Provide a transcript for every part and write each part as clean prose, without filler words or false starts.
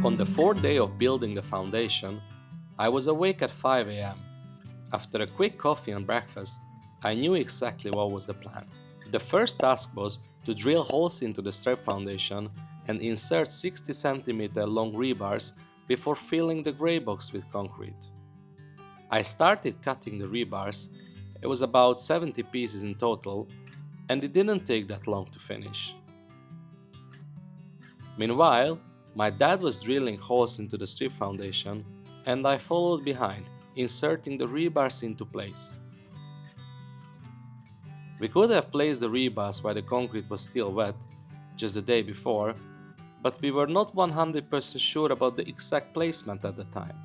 On the fourth day of building the foundation, I was awake at 5 a.m. After a quick coffee and breakfast, I knew exactly what was the plan. The first task was to drill holes into the strap foundation and insert 60 cm long rebars before filling the grey box with concrete. I started cutting the rebars. It was about 70 pieces in total, and it didn't take that long to finish. Meanwhile, my dad was drilling holes into the strip foundation, and I followed behind, inserting the rebars into place. We could have placed the rebars while the concrete was still wet, just the day before, but we were not 100% sure about the exact placement at the time.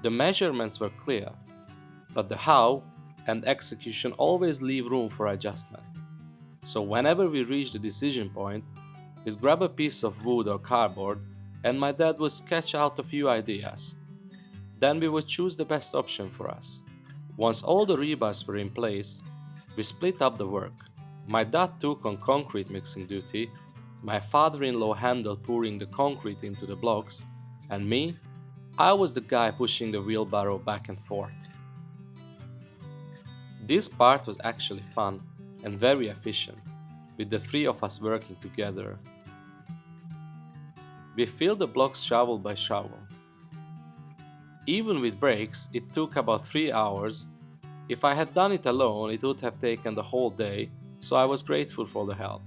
The measurements were clear, but the how and execution always leave room for adjustment. So whenever we reached the decision point, we'd grab a piece of wood or cardboard and my dad would sketch out a few ideas. Then we would choose the best option for us. Once all the rebars were in place, we split up the work. My dad took on concrete mixing duty, my father-in-law handled pouring the concrete into the blocks, and me, I was the guy pushing the wheelbarrow back and forth. This part was actually fun and very efficient, with the three of us working together. We filled the blocks shovel by shovel. Even with breaks, it took about 3 hours. If I had done it alone, it would have taken the whole day, so I was grateful for the help.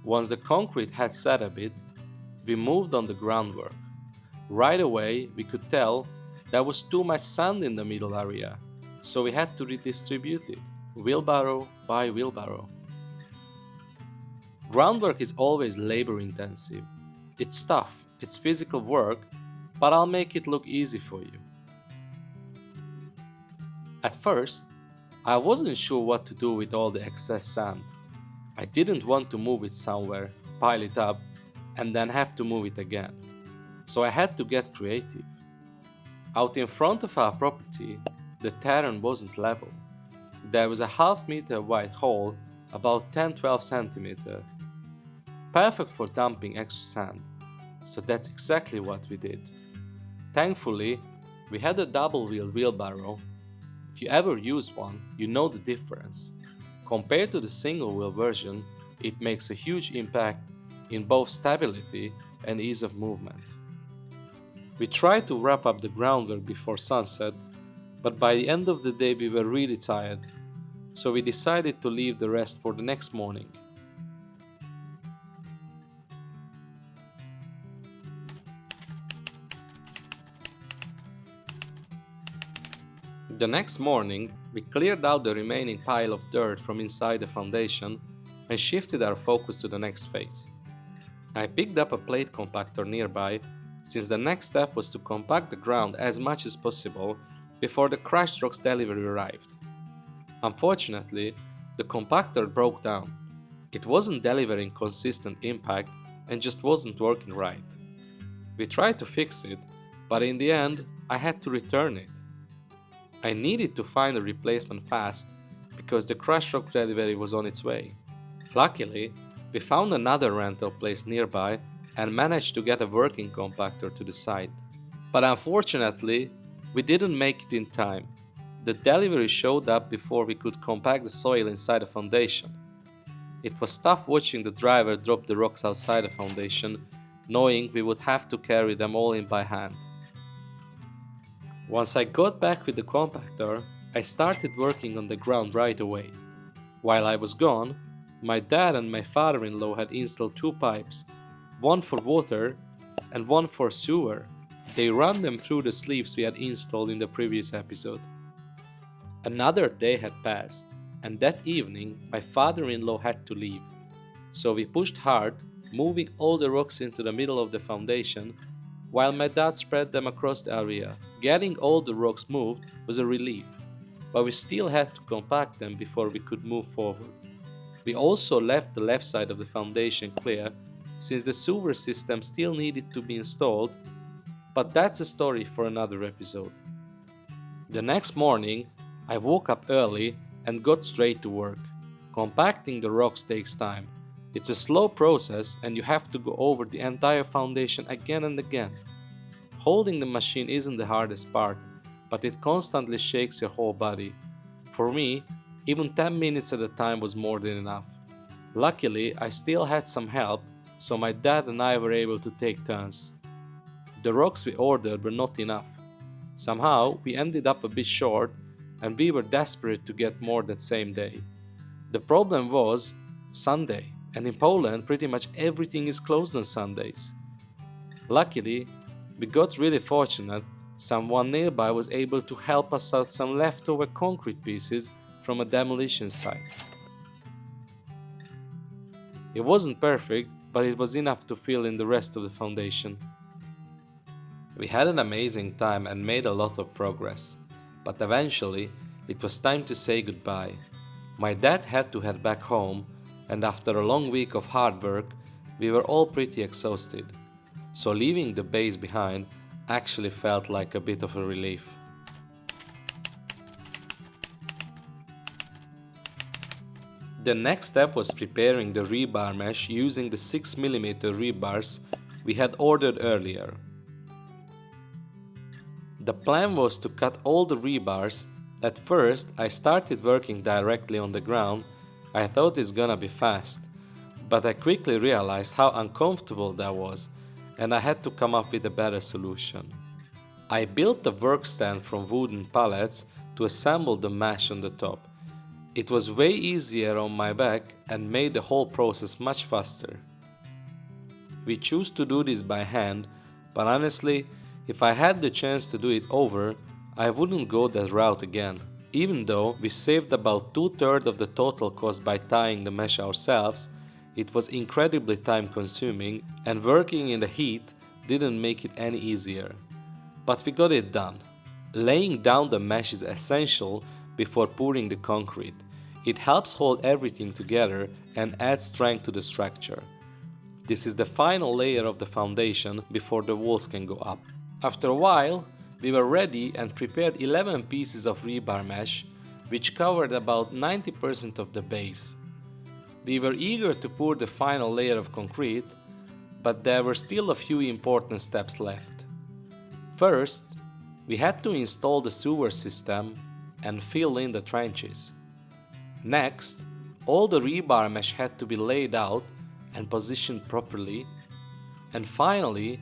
Once the concrete had set a bit, we moved on the groundwork. Right away, we could tell there was too much sand in the middle area, so we had to redistribute it, wheelbarrow by wheelbarrow. Groundwork is always labor intensive. It's tough, it's physical work, but I'll make it look easy for you. At first, I wasn't sure what to do with all the excess sand. I didn't want to move it somewhere, pile it up, and then have to move it again. So I had to get creative. Out in front of our property, the terrain wasn't level. There was a half-meter wide hole, about 10-12 cm. Perfect for dumping extra sand, so that's exactly what we did. Thankfully, we had a double-wheeled wheelbarrow. If you ever use one, you know the difference. Compared to the single-wheel version, it makes a huge impact in both stability and ease of movement. We tried to wrap up the groundwork before sunset, but by the end of the day we were really tired, so we decided to leave the rest for the next morning. The next morning, we cleared out the remaining pile of dirt from inside the foundation and shifted our focus to the next phase. I picked up a plate compactor nearby, since the next step was to compact the ground as much as possible before the crushed rocks delivery arrived. Unfortunately, the compactor broke down. It wasn't delivering consistent impact and just wasn't working right. We tried to fix it, but in the end, I had to return it. I needed to find a replacement fast because the crushed rock delivery was on its way. Luckily, we found another rental place nearby and managed to get a working compactor to the site. But unfortunately, we didn't make it in time. The delivery showed up before we could compact the soil inside the foundation. It was tough watching the driver drop the rocks outside the foundation, knowing we would have to carry them all in by hand. Once I got back with the compactor, I started working on the ground right away. While I was gone, my dad and my father-in-law had installed 2 pipes, one for water and one for sewer. They ran them through the sleeves we had installed in the previous episode. Another day had passed, and that evening my father-in-law had to leave. So we pushed hard, moving all the rocks into the middle of the foundation, while my dad spread them across the area. Getting all the rocks moved was a relief, but we still had to compact them before we could move forward. We also left the left side of the foundation clear, since the sewer system still needed to be installed, but that's a story for another episode. The next morning, I woke up early and got straight to work. Compacting the rocks takes time, It's a slow process and you have to go over the entire foundation again and again. Holding the machine isn't the hardest part, but it constantly shakes your whole body. For me, even 10 minutes at a time was more than enough. Luckily, I still had some help, so my dad and I were able to take turns. The rocks we ordered were not enough. Somehow, we ended up a bit short and we were desperate to get more that same day. The problem was Sunday, and in Poland, pretty much everything is closed on Sundays. Luckily, we got really fortunate. Someone nearby was able to help us out some leftover concrete pieces from a demolition site. It wasn't perfect, but it was enough to fill in the rest of the foundation. We had an amazing time and made a lot of progress, but eventually it was time to say goodbye. My dad had to head back home, and after a long week of hard work, we were all pretty exhausted. So leaving the base behind actually felt like a bit of a relief. The next step was preparing the rebar mesh using the 6mm rebars we had ordered earlier. The plan was to cut all the rebars. At first, I started working directly on the ground. I thought it's gonna be fast, but I quickly realized how uncomfortable that was, and I had to come up with a better solution. I built the work stand from wooden pallets to assemble the mesh on the top. It was way easier on my back and made the whole process much faster. We chose to do this by hand, but honestly, if I had the chance to do it over, I wouldn't go that route again. Even though we saved about 2/3 of the total cost by tying the mesh ourselves, it was incredibly time consuming and working in the heat didn't make it any easier. But we got it done. Laying down the mesh is essential before pouring the concrete. It helps hold everything together and adds strength to the structure. This is the final layer of the foundation before the walls can go up. After a while, we were ready and prepared 11 pieces of rebar mesh, which covered about 90% of the base. We were eager to pour the final layer of concrete, but there were still a few important steps left. First, we had to install the sewer system and fill in the trenches. Next, all the rebar mesh had to be laid out and positioned properly. And finally,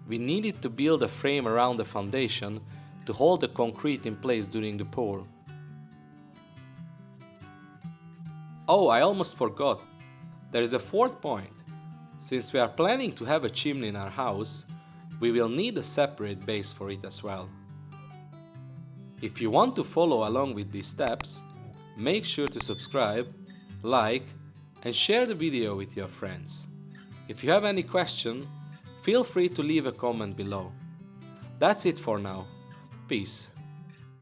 we needed to build a frame around the foundation to hold the concrete in place during the pour. Oh, I almost forgot. There is a fourth point. Since we are planning to have a chimney in our house, we will need a separate base for it as well. If you want to follow along with these steps, make sure to subscribe, like, and share the video with your friends. If you have any question, feel free to leave a comment below. That's it for now. Peace.